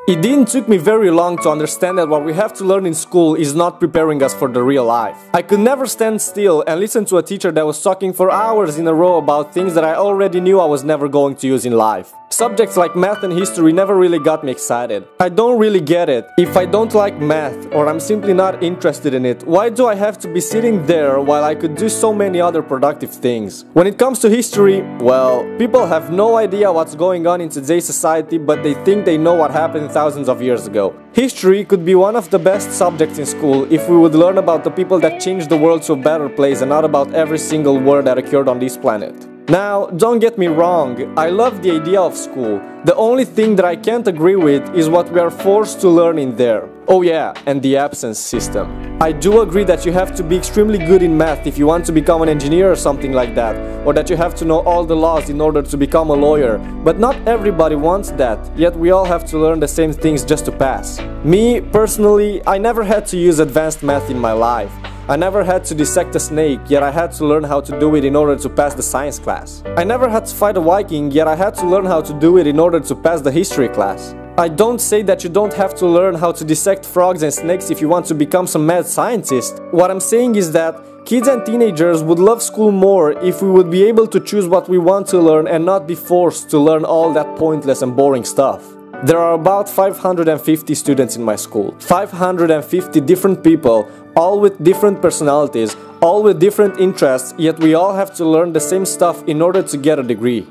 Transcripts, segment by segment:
It didn't took me very long to understand that what we have to learn in school is not preparing us for the real life. I could never stand still and listen to a teacher that was talking for hours in a row about things that I already knew I was never going to use in life. Subjects like math and history never really got me excited. I don't really get it. If I don't like math, or I'm simply not interested in it, why do I have to be sitting there while I could do so many other productive things? When it comes to history, well, people have no idea what's going on in today's society, but they think they know what happened thousands of years ago. History could be one of the best subjects in school if we would learn about the people that changed the world to a better place and not about every single war that occurred on this planet. Now, don't get me wrong, I love the idea of school. The only thing that I can't agree with is what we are forced to learn in there. Oh yeah, and the absence system. I do agree that you have to be extremely good in math if you want to become an engineer or something like that, or that you have to know all the laws in order to become a lawyer, but not everybody wants that, yet we all have to learn the same things just to pass. Me, personally, I never had to use advanced math in my life. I never had to dissect a snake, yet I had to learn how to do it in order to pass the science class. I never had to fight a Viking, yet I had to learn how to do it in order to pass the history class. I don't say that you don't have to learn how to dissect frogs and snakes if you want to become some mad scientist. What I'm saying is that kids and teenagers would love school more if we would be able to choose what we want to learn and not be forced to learn all that pointless and boring stuff. There are about 550 students in my school. 550 different people, all with different personalities, all with different interests, yet we all have to learn the same stuff in order to get a degree.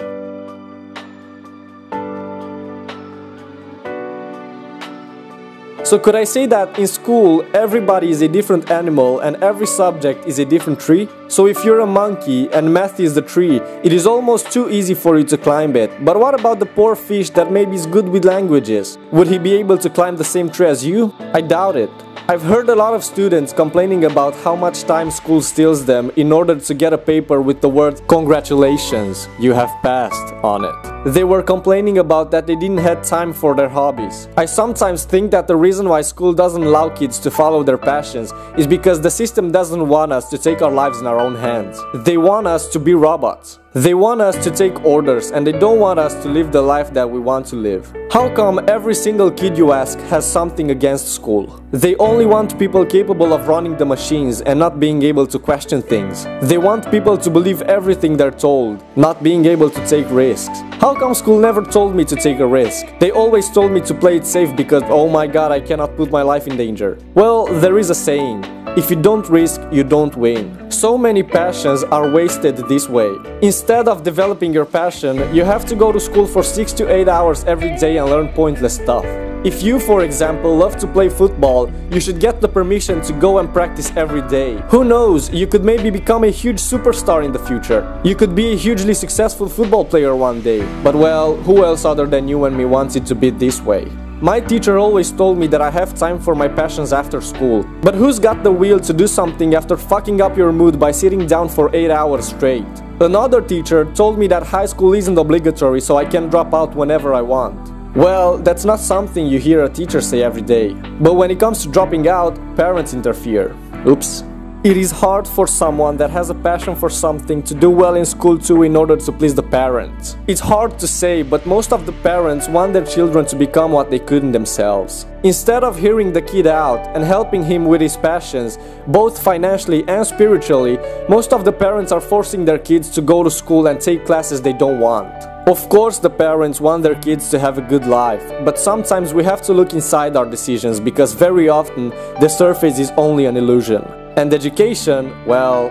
So could I say that in school everybody is a different animal and every subject is a different tree? So if you're a monkey and math is the tree, it is almost too easy for you to climb it. But what about the poor fish that maybe is good with languages? Would he be able to climb the same tree as you? I doubt it. I've heard a lot of students complaining about how much time school steals them in order to get a paper with the word "Congratulations, you have passed" on it. They were complaining about that they didn't have time for their hobbies. I sometimes think that the reason why school doesn't allow kids to follow their passions is because the system doesn't want us to take our lives in our own hands. They want us to be robots. They want us to take orders and they don't want us to live the life that we want to live. How come every single kid you ask has something against school? They only want people capable of running the machines and not being able to question things. They want people to believe everything they're told, not being able to take risks. How come school never told me to take a risk? They always told me to play it safe because, oh my god, I cannot put my life in danger. Well, there is a saying, if you don't risk, you don't win. So many passions are wasted this way. Instead of developing your passion, you have to go to school for 6 to 8 hours every day and learn pointless stuff. If you, for example, love to play football, you should get the permission to go and practice every day. Who knows, you could maybe become a huge superstar in the future. You could be a hugely successful football player one day. But well, who else other than you and me wants it to be this way? My teacher always told me that I have time for my passions after school. But who's got the will to do something after fucking up your mood by sitting down for 8 hours straight? Another teacher told me that high school isn't obligatory, so I can drop out whenever I want. Well, that's not something you hear a teacher say every day. But when it comes to dropping out, parents interfere. Oops. It is hard for someone that has a passion for something to do well in school too in order to please the parents. It's hard to say, but most of the parents want their children to become what they couldn't themselves. Instead of hearing the kid out and helping him with his passions, both financially and spiritually, most of the parents are forcing their kids to go to school and take classes they don't want. Of course the parents want their kids to have a good life, but sometimes we have to look inside our decisions because very often the surface is only an illusion. And education, well,